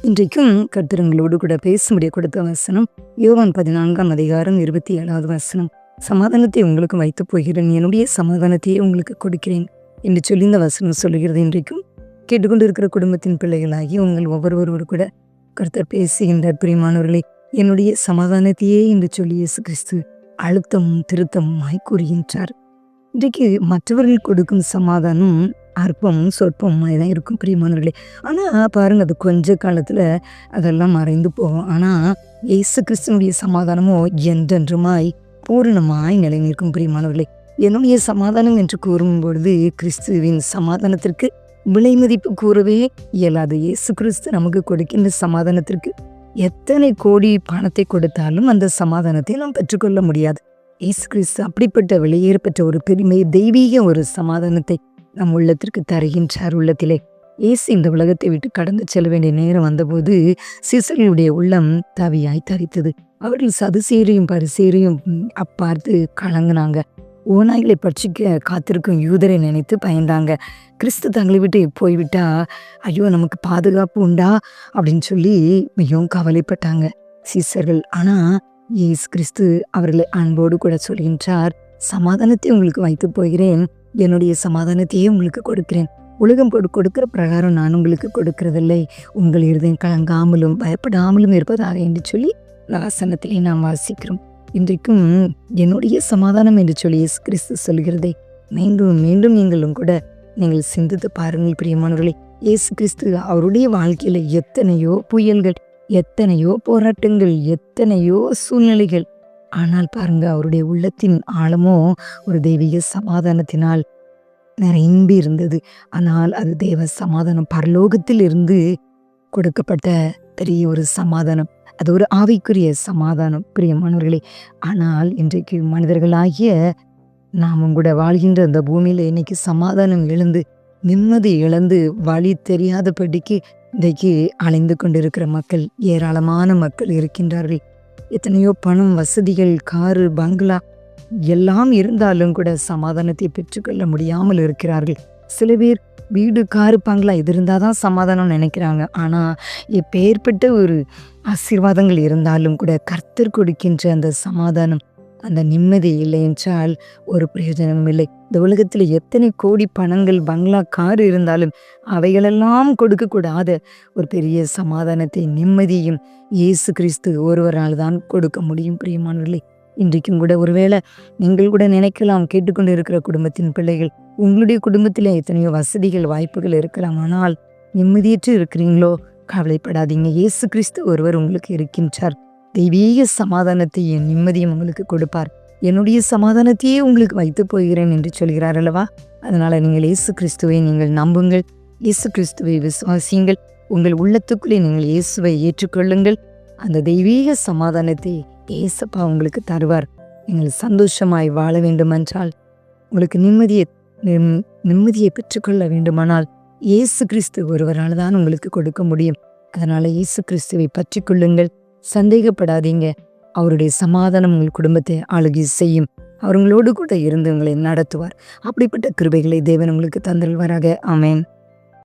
இன்றைக்கும் கர்த்தர் கூட பேசும்படிய கொடுத்த வசனம் யோவான் 14ஆம் அதிகாரம் 27வது வசனம். சமாதானத்தை உங்களுக்கு வைத்து போகிறேன், என்னுடைய சமாதானத்தையே உங்களுக்கு கொடுக்கிறேன் என்று சொல்லி இந்த வசனம் சொல்லுகிறது. இன்றைக்கும் கேட்டுக்கொண்டு இருக்கிற குடும்பத்தின் பிள்ளைகளாகி உங்கள் ஒவ்வொருவரோடு கூட கர்த்தர் பேசுகின்றார். பிரியமானவர்களே, என்னுடைய சமாதானத்தையே என்று சொல்லி இயேசு கிறிஸ்து அழுத்தமும் திருத்தமுமாய் கூறுகின்றார். இன்றைக்கு மற்றவர்கள் கொடுக்கும் சமாதானம் அற்பமும் சொற்பமுமாய் தான் இருக்கும் பிரியமானவர்களே. ஆனால் பாருங்க, அது கொஞ்ச காலத்தில் அதெல்லாம் மறைந்து போகும். ஆனால் இயேசு கிறிஸ்துனுடைய சமாதானமோ என்றென்றுமாய் பூரணமாய் நிலை நிற்கும் பிரியமானவர்களே. என்னுடைய சமாதானம் என்று கூறும்பொழுது கிறிஸ்துவின் சமாதானத்திற்கு விலை மதிப்பு கூறவே இயலாது. இயேசு கிறிஸ்து நமக்கு கொடுக்கின்ற சமாதானத்திற்கு எத்தனை கோடி பணத்தை கொடுத்தாலும் அந்த சமாதானத்தை நாம் பெற்றுக்கொள்ள முடியாது. இயேசு கிறிஸ்து அப்படிப்பட்ட வெளியேறப்பட்ட ஒரு பெருமை, தெய்வீக ஒரு சமாதானத்தை நம் உள்ளத்திற்கு தருகின்றார். உள்ளத்திலே இயேசு இந்த உலகத்தை விட்டு கடந்து செல்ல வேண்டிய நேரம் வந்தபோது சீசர்களுடைய உள்ளம் தவியாய் தரித்தது. அவர்கள் சதுசேரையும் பரிசேரையும் பார்த்து கலங்கினாங்க. ஓநாய்களை பட்சிக்க காத்திருக்கும் யூதரை நினைத்து பயந்தாங்க. கிறிஸ்து தங்களை விட்டு போய்விட்டா ஐயோ நமக்கு பாதுகாப்பு உண்டா அப்படின்னு சொல்லி மிகவும் கவலைப்பட்டாங்க சீசர்கள். ஆனால் இயேசு கிறிஸ்து அவர்களை அன்போடு கூட சொல்கின்றார், சமாதானத்தை உங்களுக்கு வைத்து போகிறேன், என்னுடைய சமாதானத்தையே உங்களுக்கு கொடுக்கிறேன். உலகம் கொடுக்கிற பிரகாரம் நான் உங்களுக்கு கொடுக்கிறதில்லை, உங்கள் இருதயம் கலங்காமலும் பயப்படாமலும் இருப்பதாக என்று சொல்லி வசனத்திலே நாம் வாசிக்கிறோம். இன்றைக்கும் என்னுடைய சமாதானம் என்று சொல்லி இயேசு கிறிஸ்து சொல்கிறதை மீண்டும் மீண்டும் நீங்களும் கூட நீங்கள் சிந்தித்து பாருங்கள் பிரியமானவர்களே. இயேசு கிறிஸ்து அவருடைய வாழ்க்கையில எத்தனையோ புயல்கள், எத்தனையோ போராட்டங்கள், எத்தனையோ சூழ்நிலைகள், ஆனால் பாருங்க அவருடைய உள்ளத்தின் ஆழமோ ஒரு தெய்வீக சமாதானத்தினால் நிரம்பி இருந்தது. ஆனால் அது தேவ சமாதானம், பரலோகத்தில் இருந்து கொடுக்கப்பட்ட பெரிய ஒரு சமாதானம். அது ஒரு ஆவிக்குரிய சமாதானம் பிரியமானவர்களே. ஆனால் இன்றைக்கு மனிதர்களாகிய நாமும் கூட வாழ்கின்ற அந்த பூமியில இன்னைக்கு சமாதானம் இழந்து, நிம்மதி இழந்து, வழி தெரியாதபடிக்கு இன்றைக்கு அலைந்து கொண்டிருக்கிற மக்கள், ஏராளமான மக்கள் இருக்கின்றார்கள். எத்தனையோ பணம், வசதிகள், காரு, பங்களா எல்லாம் இருந்தாலும் கூட சமாதானத்தை பெற்றுக்கொள்ள முடியாமல் இருக்கிறார்கள். சில பேர் வீடு, காரு, பங்களா இது இருந்தால் தான் சமாதானம் நினைக்கிறாங்க. ஆனால் எப்பேற்பட்ட ஒரு ஆசீர்வாதங்கள் இருந்தாலும் கூட கர்த்தர் கொடுக்கின்ற அந்த சமாதானம், அந்த நிம்மதி இல்லை என்றால் ஒரு பிரயோஜனமும் இல்லை. இந்த உலகத்தில் எத்தனை கோடி பணங்கள், பங்களா, காரு இருந்தாலும் அவைகளெல்லாம் கொடுக்கக்கூடாத ஒரு பெரிய சமாதானத்தை, நிம்மதியும் இயேசு கிறிஸ்து ஒருவரால் தான் கொடுக்க முடியும் பிரியமானவர்களே. இன்றைக்கும் கூட ஒருவேளை நீங்கள் கூட நினைக்கலாம், கேட்டுக்கொண்டு இருக்கிற குடும்பத்தின் பிள்ளைகள், உங்களுடைய குடும்பத்தில் எத்தனையோ வசதிகள், வாய்ப்புகள் இருக்கலாம், ஆனால் நிம்மதியற்று இருக்கிறீங்களோ? கவலைப்படாதீங்க, இயேசு கிறிஸ்து ஒருவர் உங்களுக்கு இருக்கின்றார். தெய்வீக சமாதானத்தையும் நிம்மதியும் உங்களுக்கு கொடுப்பார். என்னுடைய சமாதானத்தையே உங்களுக்கு வைத்து போகிறேன் என்று சொல்கிறார் அல்லவா? அதனால நீங்கள் இயேசு கிறிஸ்துவை நீங்கள் நம்புங்கள், இயேசு கிறிஸ்துவை விசுவாசியுங்கள், உங்கள் உள்ளத்துக்குள்ளே நீங்கள் இயேசுவை ஏற்றுக்கொள்ளுங்கள். அந்த தெய்வீக சமாதானத்தை இயேசப்பா உங்களுக்கு தருவார். நீங்கள் சந்தோஷமாய் வாழ வேண்டுமென்றால், உங்களுக்கு நிம்மதியை பெற்றுக்கொள்ள வேண்டுமானால் இயேசு கிறிஸ்து ஒருவரால் தான் உங்களுக்கு கொடுக்க முடியும். அதனால இயேசு கிறிஸ்துவை பற்றி கொள்ளுங்கள், சந்தேகப்படாதீங்க. அவருடைய சமாதானம் உங்கள் குடும்பத்தை ஆளுகை செய்யும். அவர்களோடு கூட இருந்து உங்களை நடத்துவார். அப்படிப்பட்ட கிருபைகளை தேவன் உங்களுக்கு தந்தல்வாராக. ஆமென்.